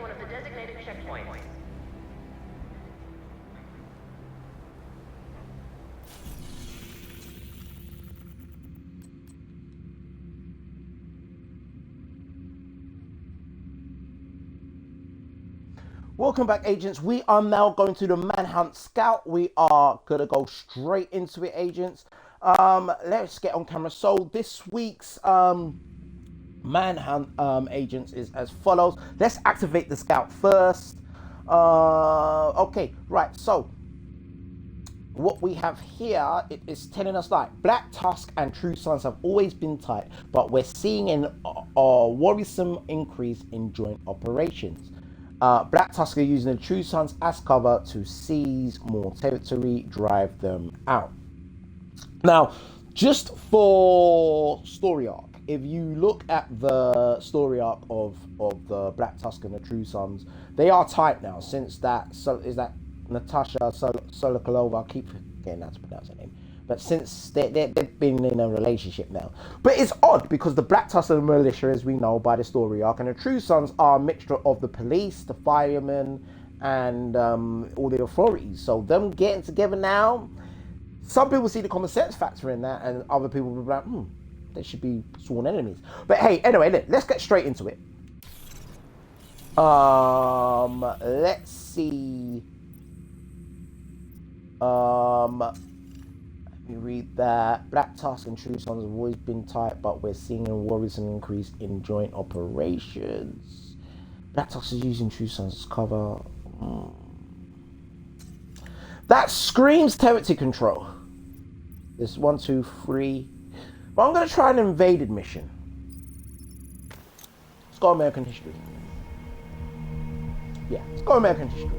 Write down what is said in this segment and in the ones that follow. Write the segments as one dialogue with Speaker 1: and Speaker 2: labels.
Speaker 1: one of the designated checkpoints.
Speaker 2: Welcome back, agents. We are now going to the Manhunt Scout. We are gonna go straight into it, agents. Let's get on camera. So this week's Manhunt agents is as follows. Let's activate the Scout first. Okay, right. So what we have here, it is telling us like Black Tusk and True Sons have always been tight, but we're seeing a worrisome increase in joint operations. Black Tusk are using the True Sons as cover to seize more territory, drive them out. Now, just for story arc, if you look at the story arc of the Black Tusk and the True Sons, they are tight now since that. So is that Natasha Solokolova? I keep getting that to pronounce her name. But since they've been in a relationship now. But it's odd because the Black Tusk are the militia, as we know by the story arc, and the True Sons are a mixture of the police, the firemen, and all the authorities. So them getting together now, some people see the common sense factor in that, and other people will be like, they should be sworn enemies. But hey, anyway, let's get straight into it. Let's see. You read that Black Tusk and True Sons have always been tight, but we're seeing a worrisome increase in joint operations. Black Tusk is using True Sons as cover. That screams territory control. This 1, 2, 3. But I'm gonna try an invaded mission. Let's go American history. Yeah, let's go American history.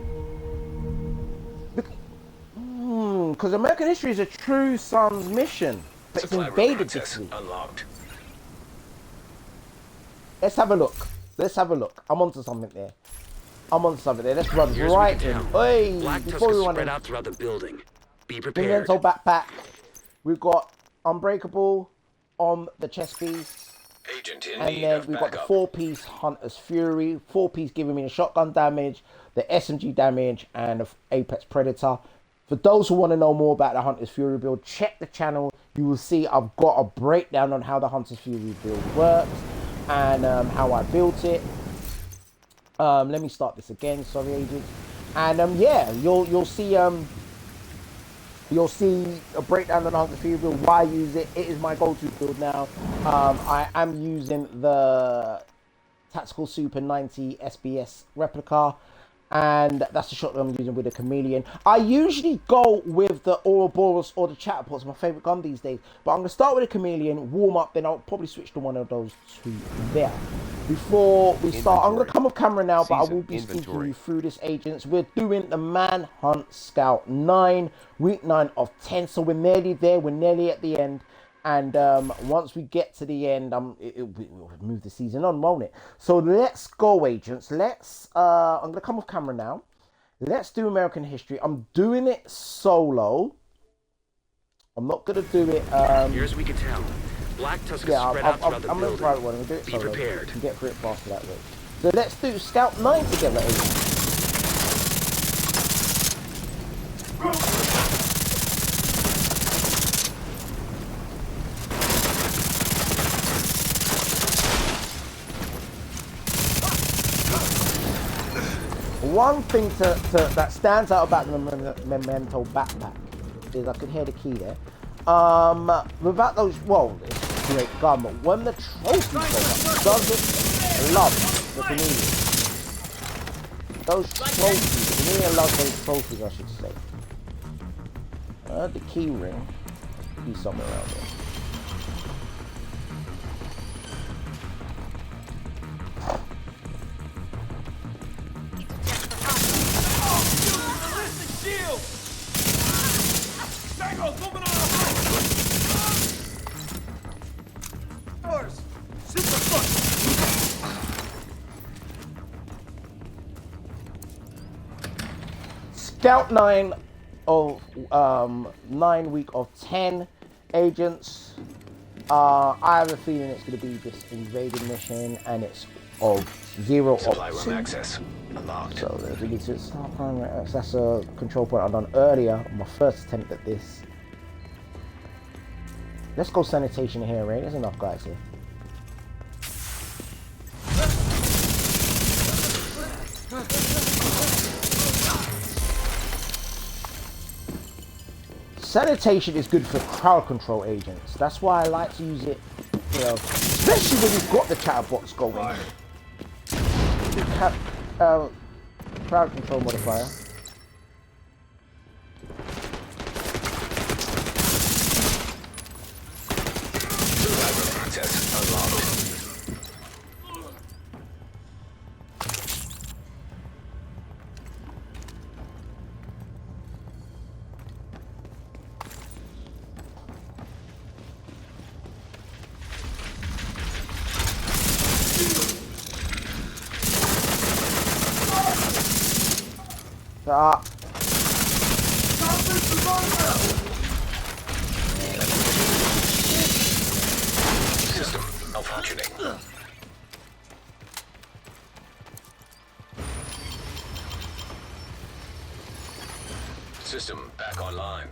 Speaker 2: Because American history is a True Sons mission, but it's invaded this week. Unlocked. Let's have a look. I'm onto something there. Let's run right in. Hey, before we run in,
Speaker 3: out throughout the building. Be prepared.
Speaker 2: Memento backpack. We've got Unbreakable on the chest piece.
Speaker 4: Agent in
Speaker 2: and then we've got the 4-piece Hunter's Fury. 4-piece giving me the shotgun damage, the SMG damage, and the Apex Predator. For those who want to know more about the Hunter's Fury build, check the channel. You will see I've got a breakdown on how the Hunter's Fury build works and how I built it. Let me start this again. Sorry, agents. And yeah, you'll see a breakdown on the Hunter's Fury build. Why I use it? It is my go-to build now. I am using the Tactical Super 90 SBS replica. And that's the shotgun I'm using with the Chameleon. I usually go with the Ouroboros or the Chatterpot. It's my favorite gun these days. But I'm going to start with the Chameleon, warm up, then I'll probably switch to one of those two there. Before we start, I'm going to come off camera now, but I will be speaking you through this, agents. We're doing the Manhunt Scout 9, week 9 of 10. So we're nearly there. We're nearly at the end. And once we get to the end, we'll move the season on, won't it? So let's go, agents. I'm going to come off camera now. Let's do American history. I'm doing it solo. I'm not going to do it.
Speaker 3: Here's as we can tell. Black Tusk is spread out throughout the building.
Speaker 2: I'm going to one. I'm do it solo.
Speaker 3: Be prepared.
Speaker 2: You can get through it faster that way. So let's do Scout 9 together, agents. One thing that stands out about the Memento backpack is I could hear the key there. Without those, well, it's a great gun, but when the trophies go up, doesn't love the Canadian. Those trophies, the Canadian loves those trophies, I should say. The key ring, be somewhere around there. Scout 9 of 9 week of 10 agents. I have a feeling it's going to be this invading mission, and it's of 0
Speaker 1: Supply
Speaker 2: op
Speaker 1: room
Speaker 2: 2.
Speaker 1: access unlocked.
Speaker 2: So there's a to start primary. That's a control point I done earlier on my first attempt at this. Let's go sanitation here, right? There's enough guys here. Sanitation is good for crowd control agents. That's why I like to use it, you know, especially when you've got the chatterbox going. Crowd control modifier.
Speaker 1: Access unlocked. System malfunctioning. System back online.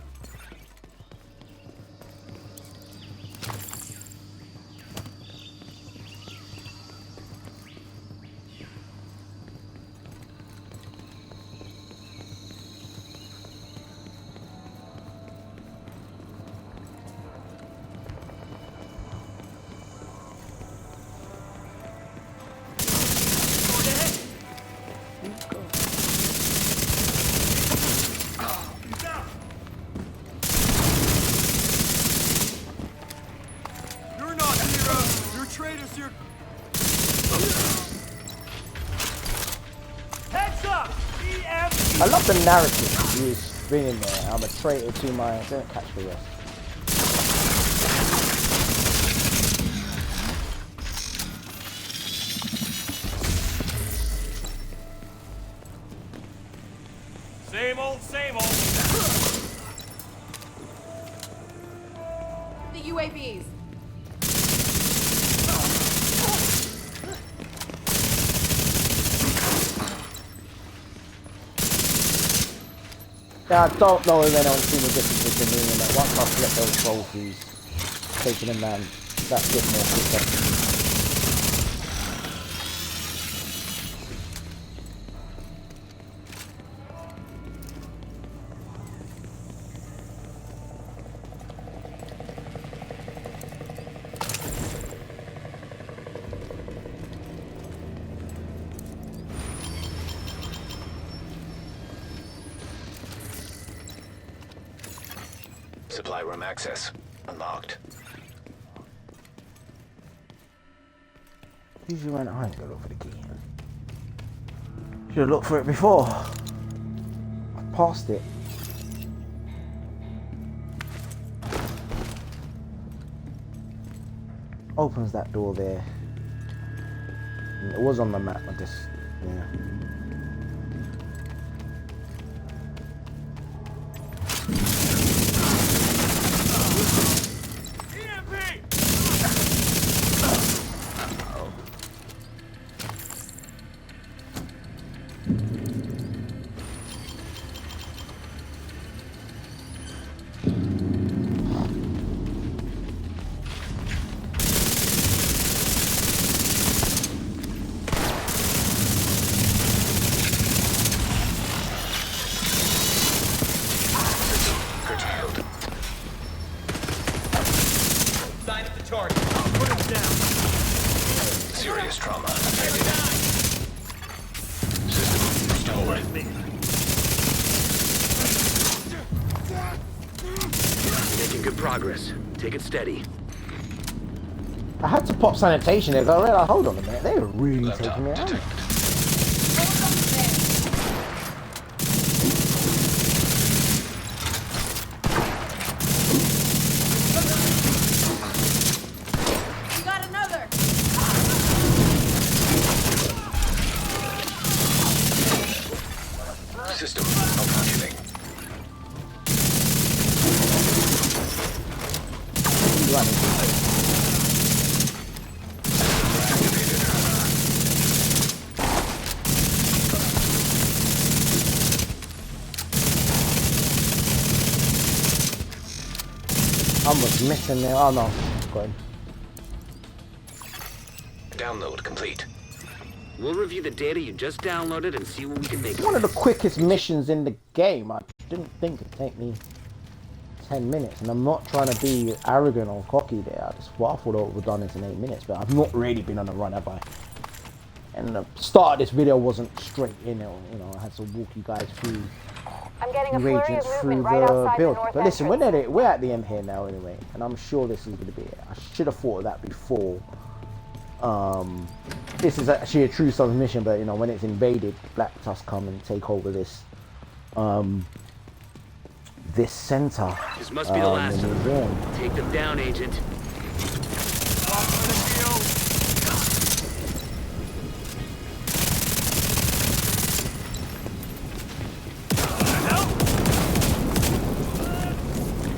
Speaker 2: I love the narrative he was bringing there. I'm a traitor to my... Don't catch the rest.
Speaker 4: Same old, same old.
Speaker 5: The UAVs.
Speaker 2: Yeah, I don't know if anyone's seen the difference between me and that. Once I flip those trophies, taking them down that bit more quicker.
Speaker 1: Supply room access unlocked.
Speaker 2: Usually when I ain't gonna look for the key. Should have looked for it before. I passed it. Opens that door there. It was on the map, I just, yeah.
Speaker 1: Serious trauma. System restored.
Speaker 3: Making good progress. Take it steady.
Speaker 2: I had to pop sanitation there, 'cause I realized, hold on a minute, they were really
Speaker 1: Laptop
Speaker 2: taking me out.
Speaker 1: detected.
Speaker 5: We got another.
Speaker 1: System malfunctioning.
Speaker 2: Running.
Speaker 1: Activated.
Speaker 2: was missing there. Oh no, got him.
Speaker 1: Download complete.
Speaker 3: We'll review the data you just downloaded and see what we can make
Speaker 2: One of the
Speaker 3: this.
Speaker 2: quickest missions in the game. I didn't think it'd take me 10 minutes, and I'm not trying to be arrogant or cocky there. I thought I would have done this in 8 minutes, but I've not really been on a run, have I? And the start of this video wasn't straight in it, you know, I had to walk you guys through
Speaker 6: I'm getting a flurry of
Speaker 2: reagents through
Speaker 6: movement right
Speaker 2: the
Speaker 6: outside
Speaker 2: build.
Speaker 6: the north
Speaker 2: But listen,
Speaker 6: entrance.
Speaker 2: we're at the end here now anyway, and I'm sure this is going to be it. I should have thought of that before. This is actually a true Sun's mission, but you know, when it's invaded, Black Tusk come and take over this this center.
Speaker 3: This must be the last
Speaker 2: in
Speaker 3: of
Speaker 2: the
Speaker 3: them.
Speaker 2: game.
Speaker 3: Take them down, Agent.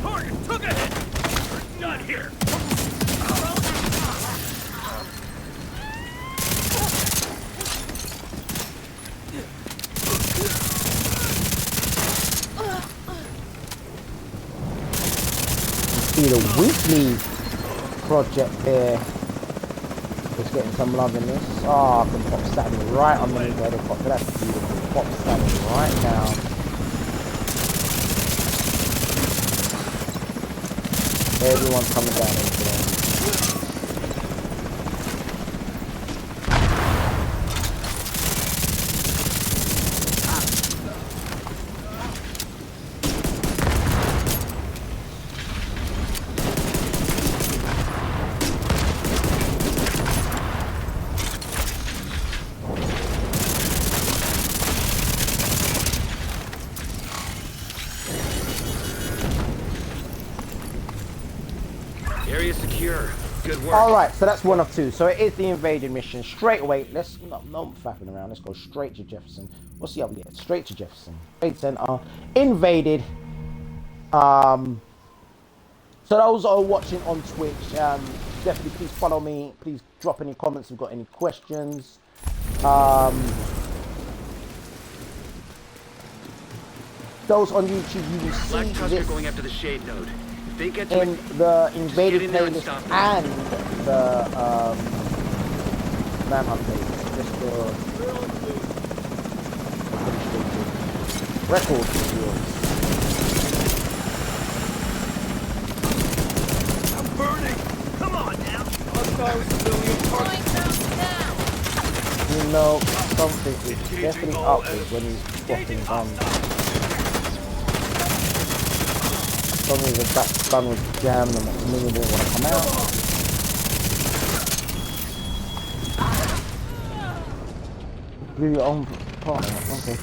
Speaker 4: Target took a hit. We're done here.
Speaker 2: See the weekly project there. Just getting some love in this. Oh, I can pop standing right underneath the helicopter. That's beautiful. Pop standing right now. Everyone's coming down into them.
Speaker 3: Area secure. Good work.
Speaker 2: Alright, so that's one of two. So it is the invaded mission. Straight away, let's no faffing around. Let's go straight to Jefferson. What's the other yet? Straight to Jefferson. Trade Center. Invaded. So those are watching on Twitch, definitely please follow me. Please drop any comments if you've got any questions. Those on YouTube, you will
Speaker 3: Black
Speaker 2: see
Speaker 3: Tusk are
Speaker 2: this
Speaker 3: going after the shade node. If they get to
Speaker 2: in
Speaker 3: it,
Speaker 2: the
Speaker 3: get
Speaker 2: invaded
Speaker 3: in there and
Speaker 2: playlist
Speaker 3: stop them.
Speaker 2: and the Manhunt playlist. Just the record videos.
Speaker 4: I'm burning. Come on now. Hostile civilian park.
Speaker 5: Point them down.
Speaker 2: You know something is definitely up with when he's fucking guns. Suddenly the back gun was jammed and the Chameleon didn't want to come out. Blew your own partner, okay.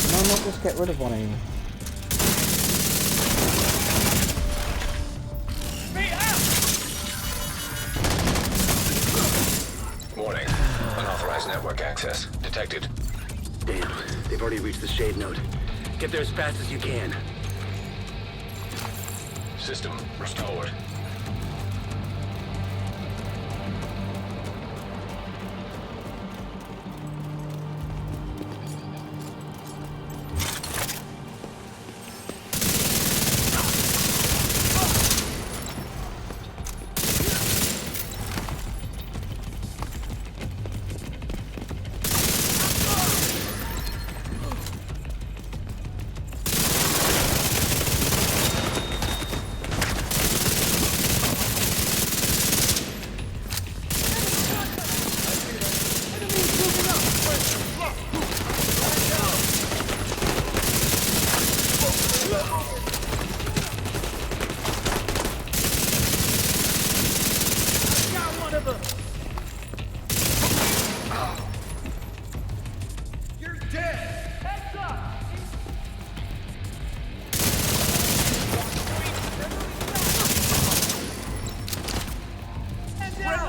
Speaker 2: No, not just get rid of one of you.
Speaker 1: Warning. Unauthorized network access detected.
Speaker 3: Damn, they've already reached the shade node. Get there as fast as you can.
Speaker 1: System restored.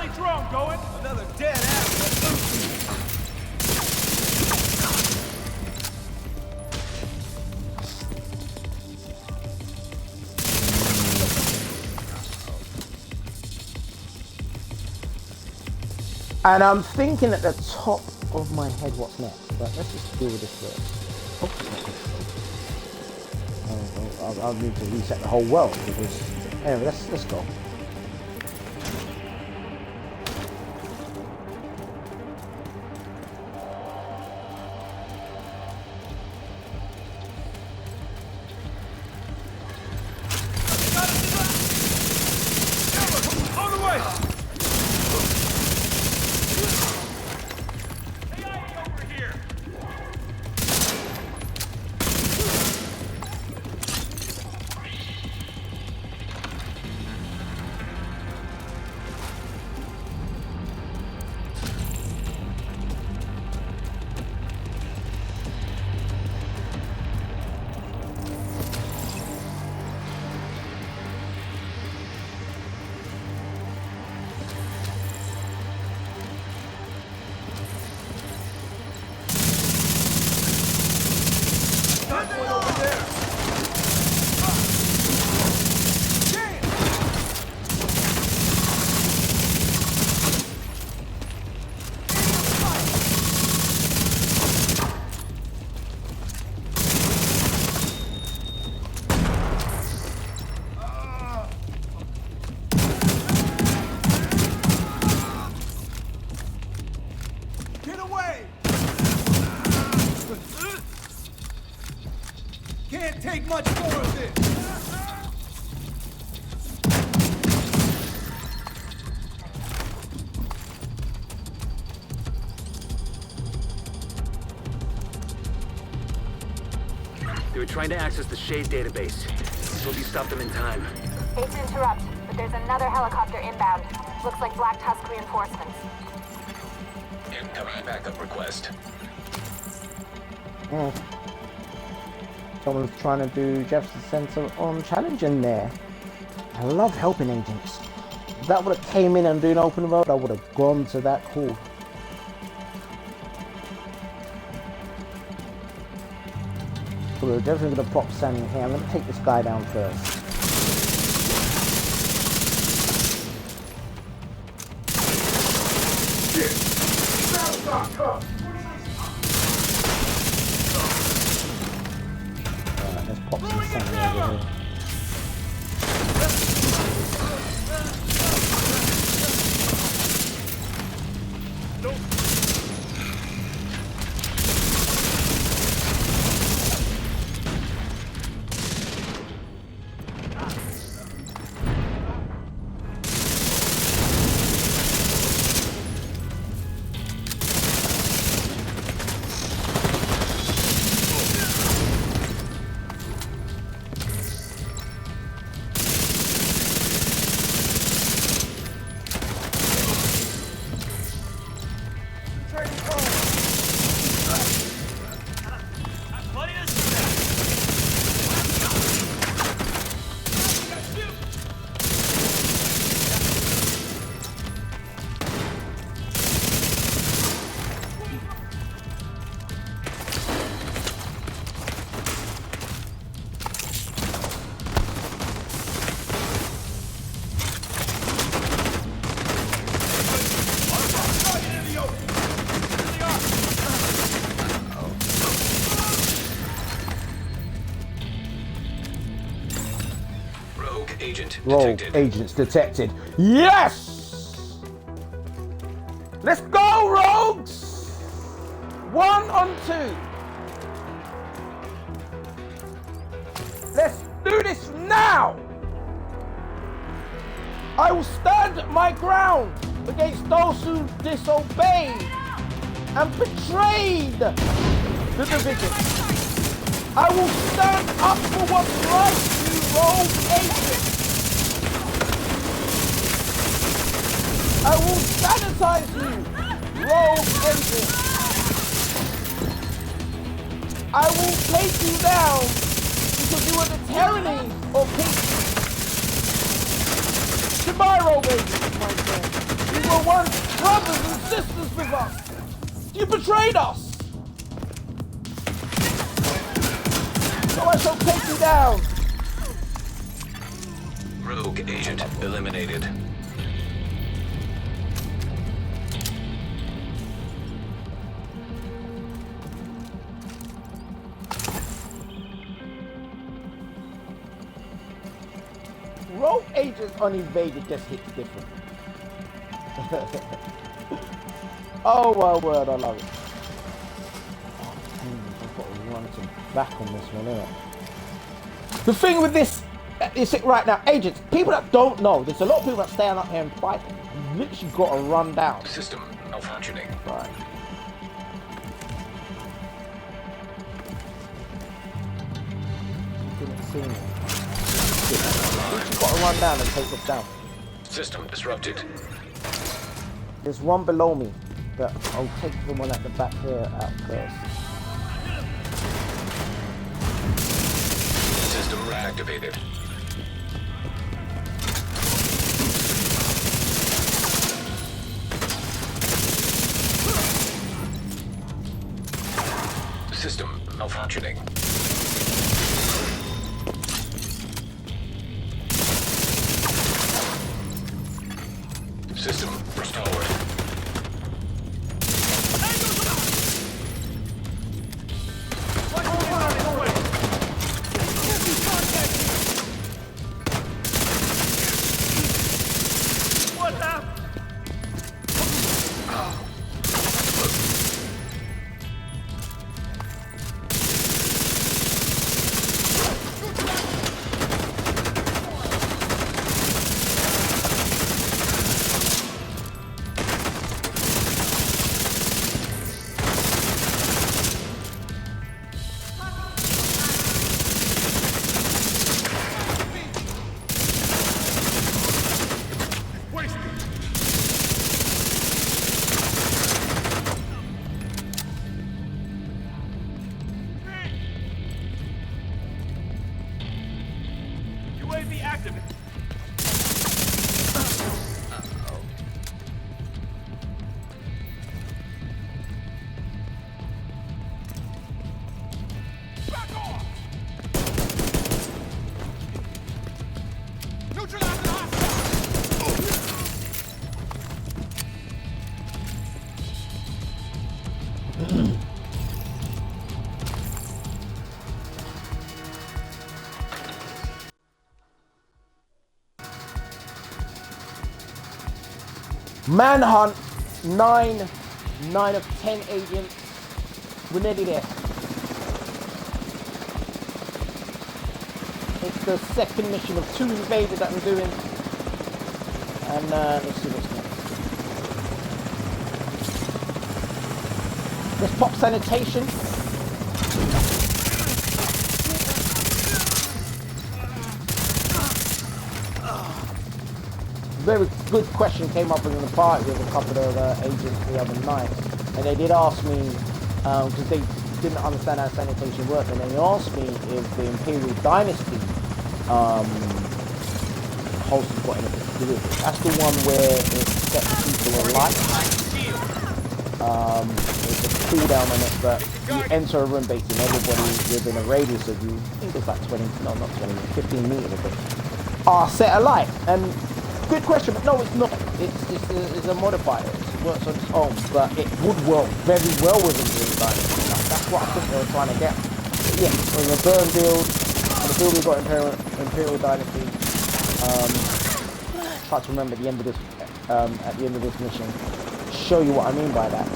Speaker 4: Enemy drone going. Another dead asshole.
Speaker 2: And I'm thinking at the top of my head what's next, but let's just deal with this first. Oh, it's not this. I'll need to reset the whole world because anyway, let's go.
Speaker 4: On the way. Can't take much more of this.
Speaker 3: They were trying to access the Shade database. Hope you stopped them in time.
Speaker 6: Hate to interrupt, but there's another helicopter inbound. Looks like Black Tusk reinforcements.
Speaker 1: Incoming backup request.
Speaker 2: Someone's trying to do Jefferson Center on challenge in there. I love helping agents. If that would have came in and doing open road, I would have gone to that call. So we're definitely going to pop Sammy here. I'm going to take this guy down first. Let's pop some Sammy over here. Rogue agents detected. Yes! Let's go, rogues! 1 on 2. Let's do this now! I will stand my ground against those who disobeyed and betrayed the division. I will stand up for what's right, you rogue agents. I will sanitize you, rogue agent. I will take you down because you are the tyranny of peace. Goodbye, rogue agent, my friend. were once brothers and sisters with us. You betrayed us. So I shall take you down.
Speaker 1: Rogue agent eliminated.
Speaker 2: Rogue agents on invaded just hits different. Oh my word, I love it. I've got to run some back on this one, innit? The thing with this is it right now, agents, people that don't know, there's a lot of people that stand up here and fight. You literally got to run down.
Speaker 1: System malfunctioning.
Speaker 2: Right. You couldn't see me. You got to run down and take us down.
Speaker 1: System disrupted.
Speaker 2: There's one below me, but I'll take the one at the back here out first.
Speaker 1: System reactivated. System malfunctioning. System restored.
Speaker 4: What happened? UAV active. Back off! Neutralized the
Speaker 2: Manhunt, 9 of 10 agents. We're nearly there. It's the second mission of 2 invaders that I'm doing. And let's see what's next. Let's pop Sanitation. Very good question came up in the party with a couple of agents the other night, and they did ask me because they didn't understand how sanitation worked, and they asked me if the Imperial Dynasty Holter's got anything to do with it. That's the one where it sets people alight. There's a cooldown on it, but you enter a room basically, everybody within a radius of you, I think it's like 20, no not 20, 15 meters of it, are set alight. And good question, but no, it's not. It's a modifier. It works on its own, but it would work very well with Imperial Dynasty. That's what I think they were trying to get. But yeah, so in the burn build, the build we got Imperial Dynasty. Try to remember at the end of this, mission, show you what I mean by that.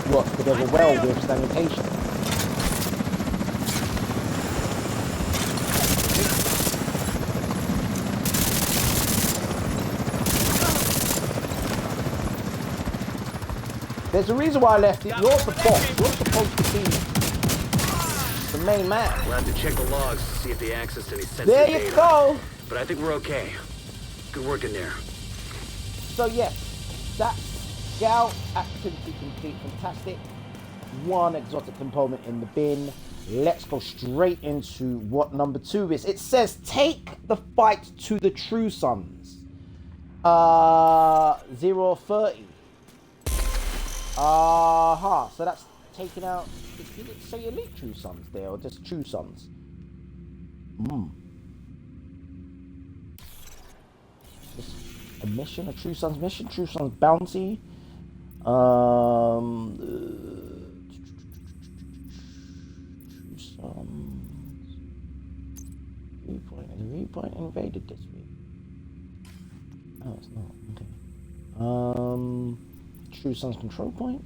Speaker 2: Works together well with sanitation. There's a reason why I left it. You're the boss. You're supposed to be the main man.
Speaker 3: We'll have to check the logs to see if they accessed any sensitive
Speaker 2: There you
Speaker 3: data.
Speaker 2: go.
Speaker 3: But I think we're okay. Good work in there.
Speaker 2: So yes, that's scout activity complete. Fantastic. 1 exotic component in the bin. Let's go straight into what number 2 is. It says take the fight to the True Sons. 030. Aha, so that's taking out, did it say elite True Sons there, or just True Sons? Just a mission, a True Sons mission, True Sons bounty. True Sons. Viewpoint, is Viewpoint invaded this week? Oh, it's not, okay. True Sons control point.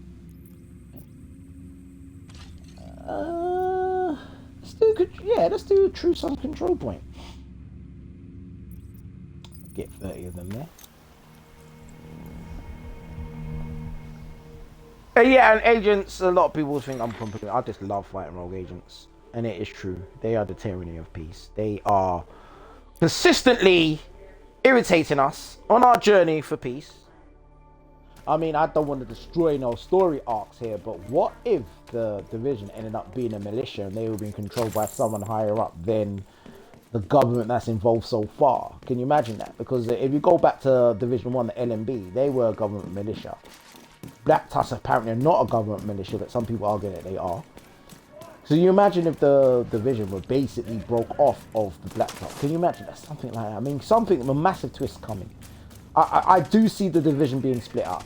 Speaker 2: Let's do True Sons control point. Get 30 of them there. Yeah, and agents, a lot of people think I'm complaining. I just love fighting rogue agents. And it is true. They are the tyranny of peace. They are consistently irritating us on our journey for peace. I mean, I don't want to destroy no story arcs here, but what if the division ended up being a militia and they were being controlled by someone higher up than the government that's involved so far? Can you imagine that? Because if you go back to Division 1, the LMB, they were a government militia. Black Tusk apparently are not a government militia, but some people argue that they are. So you imagine if the division were basically broke off of the Black Tusk. Can you imagine that? Something like that. I mean, a massive twist coming. I do see the division being split up.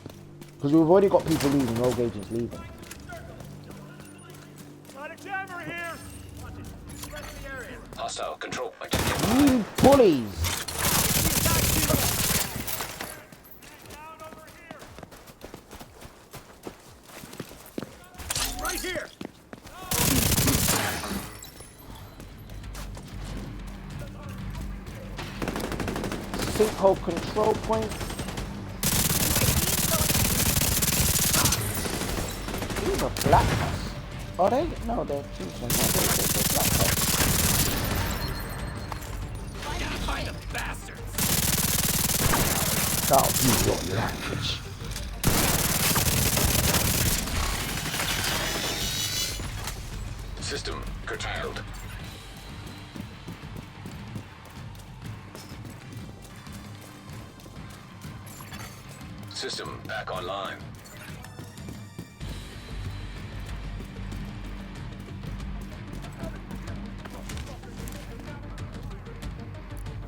Speaker 2: Because we've already got people leaving, rogue agents leaving.
Speaker 4: Got a jammer here! Rest the area.
Speaker 1: Hostile control point.
Speaker 2: You bullies!
Speaker 4: Down over here! Right here!
Speaker 2: Sinkhole control point. These are Black Tusk. Are they? No, they're True Sons. No, they're Black Tusk.
Speaker 4: Gotta find the bastards!
Speaker 2: Oh, you got language.
Speaker 1: System curtailed. System back online.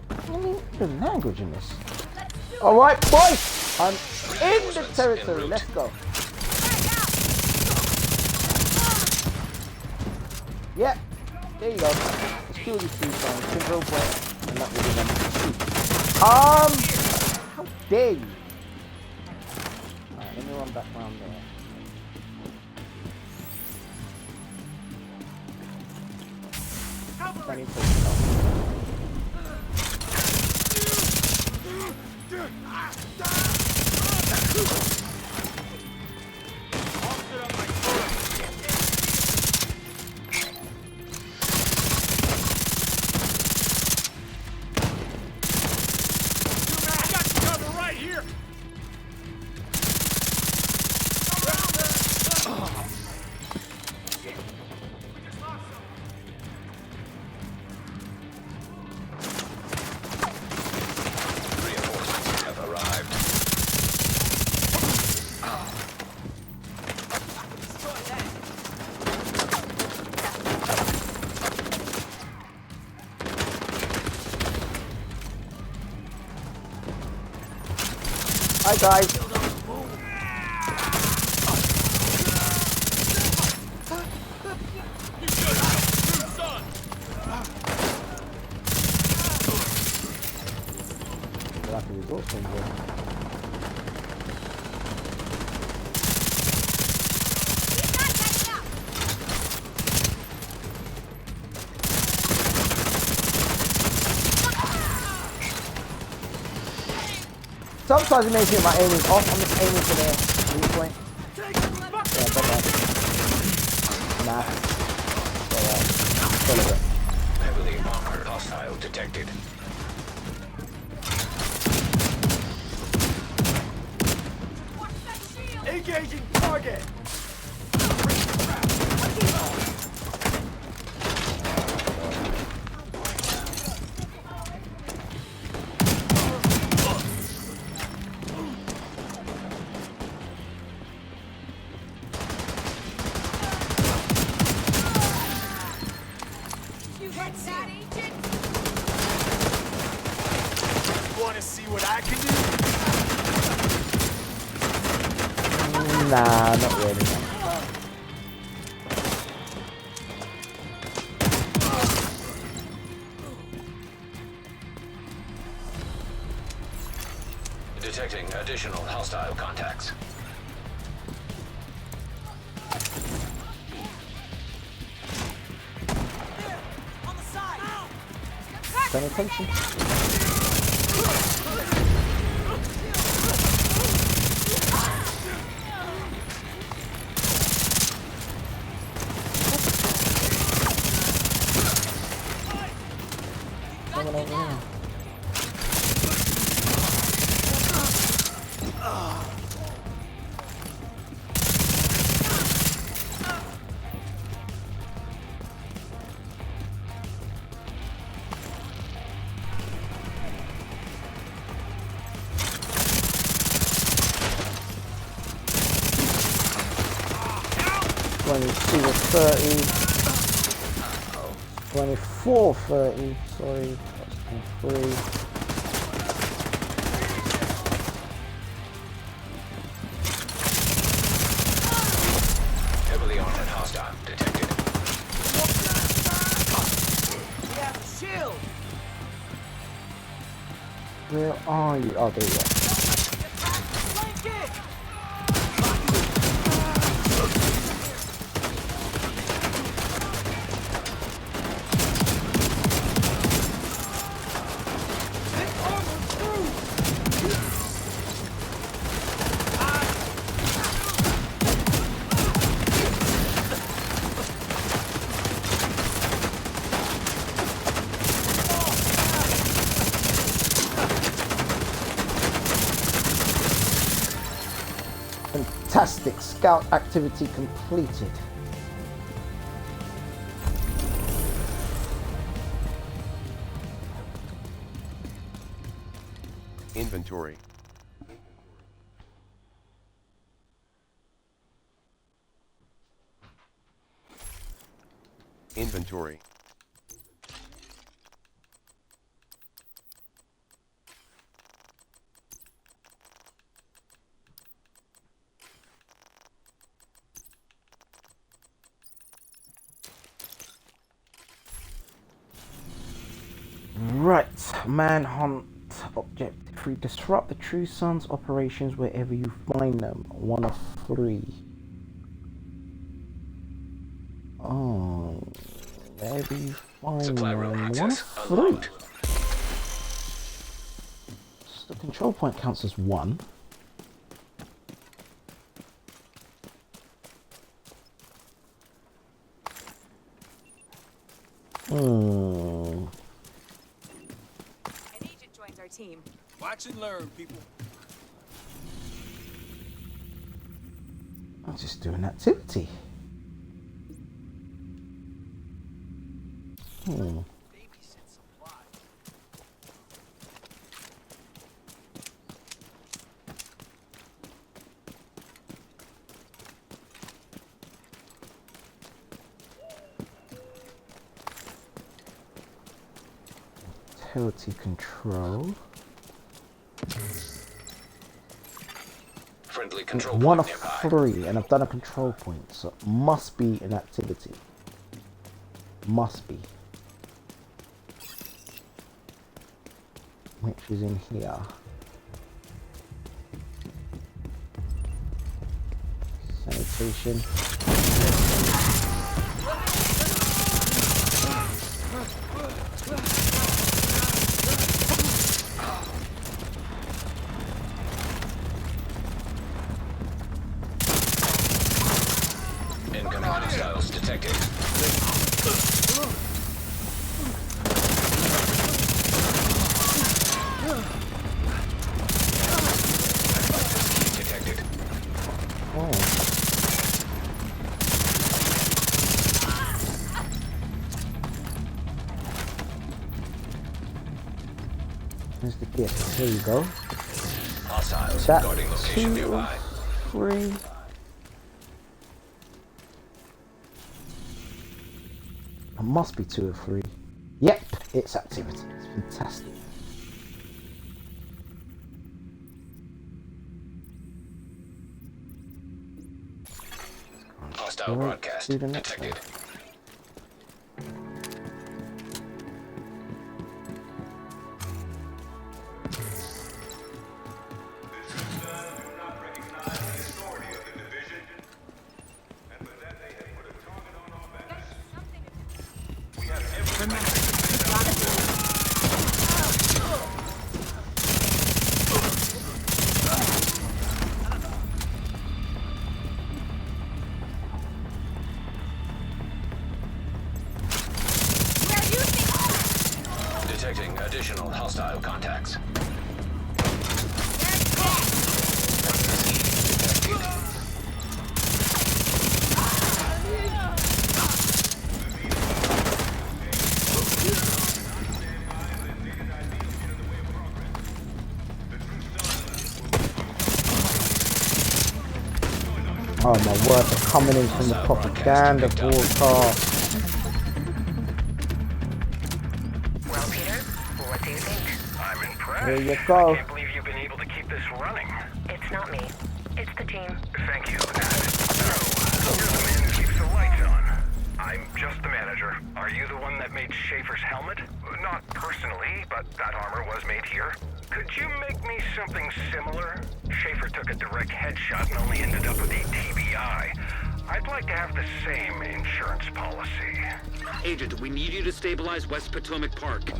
Speaker 2: I mean, there's language in this. Alright, boys! I'm in the territory. Let's go. Yep. There you go. Let's kill these two songs. Control point. And that will be number 2. How dare you? Alright, let me run back round there. I need to take it off. Hi guys. Sometimes it makes me my aim is off. I'm just aiming for the viewpoint. Yeah, bye-bye. Nah. Still a bit.
Speaker 1: Heavily armored hostile detected.
Speaker 4: Engaging target! want to see what I can do?
Speaker 2: Nah, not really.
Speaker 1: Detecting additional hostile contacts.
Speaker 5: On the side.
Speaker 2: Sanitation. Someone over here. Two to 30, 24, 30, sorry, that's 3.
Speaker 1: Heavily armored hostile detected.
Speaker 4: We have a shield.
Speaker 2: Where are you? Oh, there you are.
Speaker 4: Flank it.
Speaker 2: Fantastic scout activity completed.
Speaker 7: Inventory. Inventory.
Speaker 2: Right, Manhunt objective 3. Disrupt the True Sons operations wherever you find them. 1 of 3. Oh, wherever you find
Speaker 1: Supply room
Speaker 2: them. 1 of
Speaker 1: access
Speaker 2: 3.
Speaker 1: unlocked.
Speaker 2: So the control point counts as 1.
Speaker 6: An agent joins our team.
Speaker 4: Watch and learn, people.
Speaker 2: I'll just do an activity.
Speaker 4: Babysit supply.
Speaker 2: Utility control.
Speaker 1: Friendly control
Speaker 2: 1
Speaker 1: point
Speaker 2: of
Speaker 1: nearby.
Speaker 2: 3, and I've done a control point, so it must be an activity. Must be. Which is in here. Sanitation.
Speaker 1: Incoming hostiles detected. Detected.
Speaker 2: Oh. There's the gift. Here you go.
Speaker 1: Hostiles
Speaker 2: That's
Speaker 1: guarding location
Speaker 2: 2
Speaker 1: nearby.
Speaker 2: of 3. It must be 2 of 3. Yep, it's activity. It's fantastic.
Speaker 1: Hostile
Speaker 2: Right,
Speaker 1: broadcast
Speaker 2: do the next
Speaker 1: detected. Detecting additional hostile contacts.
Speaker 2: Oh my word, they're coming in from the propaganda broadcast.
Speaker 8: Well, Peter, what do you think?
Speaker 3: I'm impressed.
Speaker 2: There you go.
Speaker 3: I can't believe you've been able to keep this running.
Speaker 8: It's not me. It's the team.
Speaker 3: Thank you. So, you're the man who keeps the lights on. I'm just the manager. Are you the one that made Schaefer's helmet? Not personally, but that armor was made here. Could you make me something similar? Schaefer took a direct headshot and only ended up with a TBI. I'd like to have the same insurance policy.
Speaker 9: Agent, we need you to stabilize West Potomac Park.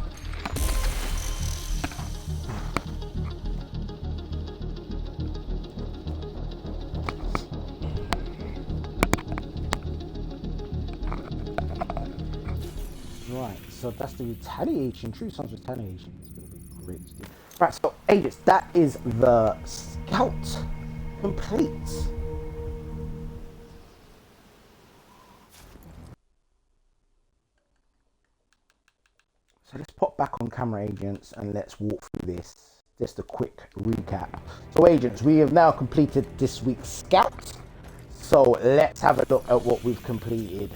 Speaker 2: Right, so that's the retaliation. True Sons retaliation is going to be great to do. Right, so agents, that is the scout complete. So let's pop back on camera, agents, and let's walk through this. Just a quick recap. So agents, we have now completed this week's scout. So let's have a look at what we've completed.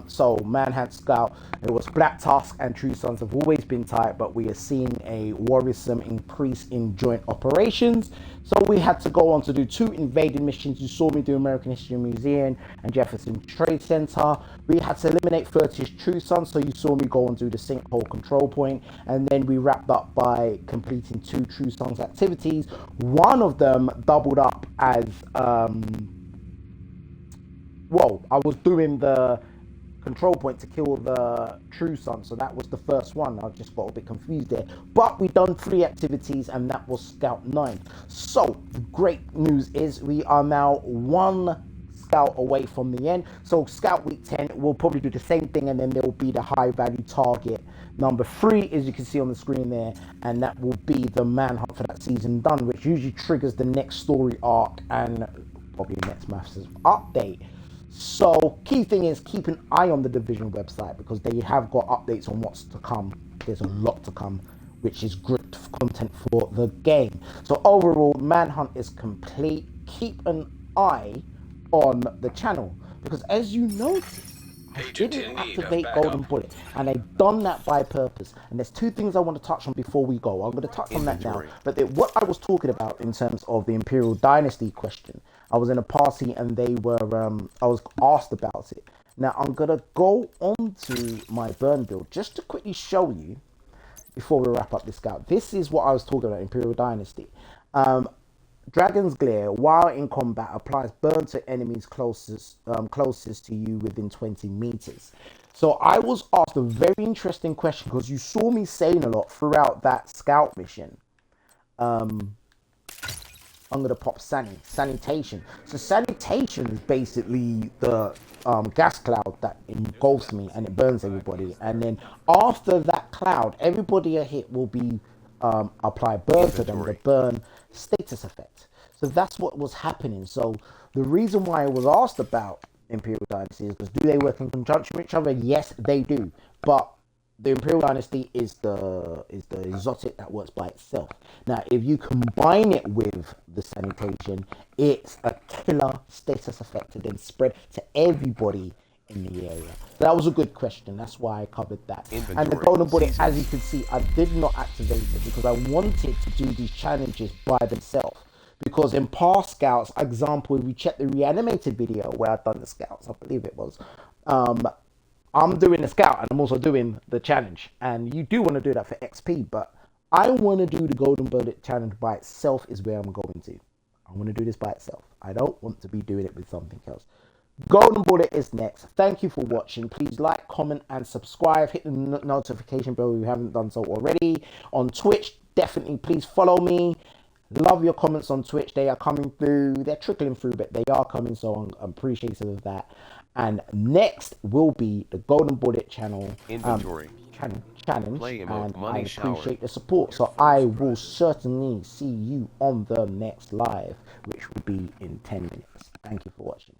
Speaker 2: So Manhunt Scout, it was Black Tusk and True Sons have always been tight, but we are seeing a worrisome increase in joint operations. So we had to go on to do 2 invading missions. You saw me do American History Museum and Jefferson Trade Center. We had to eliminate 30 True Sons, so you saw me go and do the Sinkhole control point. And then we wrapped up by completing 2 True Sons activities. One of them doubled up as well, I was doing the control point to kill the True Son, so that was the first one. I just got a bit confused there. But we done 3 activities, and that was Scout 9. So the great news is we are now 1 scout away from the end. So Scout Week 10, we'll probably do the same thing, and then there will be the high value target number 3, as you can see on the screen there, and that will be the Manhunt for that season done, which usually triggers the next story arc and probably next Masters update. So key thing is keep an eye on the Division website, because they have got updates on what's to come. There's a lot to come, which is great content for the game. So overall, Manhunt is complete. Keep an eye on the channel, because as you notice, I didn't activate Golden Bullet, and I've done that by purpose. And there's 2 things I want to touch on before we go. I'm going to touch on that now. But what I was talking about in terms of the Imperial Dynasty question, I was in a party and they were, I was asked about it. Now I'm going to go on to my burn build just to quickly show you before we wrap up this scout. This is what I was talking about, Imperial Dynasty. Dragon's Glare, while in combat, applies burn to enemies closest to you within 20 meters. So I was asked a very interesting question, because you saw me saying a lot throughout that scout mission. I'm going to pop Sanitation. So Sanitation is basically the gas cloud that engulfs me and it burns everybody. And then after that cloud, everybody a hit will be apply burn to them, the burn status effect. So that's what was happening. So the reason why I was asked about Imperial Dynasty is because do they work in conjunction with each other? Yes, they do. But the Imperial Dynasty is the exotic that works by itself. Now, if you combine it with the Sanitation, it's a killer status effect to then spread to everybody in the area. So that was a good question. That's why I covered that. And the Golden Bullet, as you can see, I did not activate it because I wanted to do these challenges by themselves. because in past scouts, example, if we check the reanimated video where I've done the scouts, I believe it was, I'm doing the scout and I'm also doing the challenge, and you do want to do that for XP, but I want to do the golden bullet challenge by itself is where I'm going to. I want to do this by itself. I don't want to be doing it with something else. Golden bullet is next. Thank you for watching. Please like, comment, and subscribe. Hit the notification bell if you haven't done so already. On Twitch, definitely please follow me. Love your comments on Twitch. They are coming through. They're trickling through, but they are coming, so I'm appreciative of that. And next will be the Golden Bullet channel.
Speaker 7: Inventory.
Speaker 2: Challenge,
Speaker 7: Play
Speaker 2: and
Speaker 7: money
Speaker 2: I
Speaker 7: shower.
Speaker 2: appreciate the support. So I will certainly see you on the next live, which will be in 10 minutes. Thank you for watching.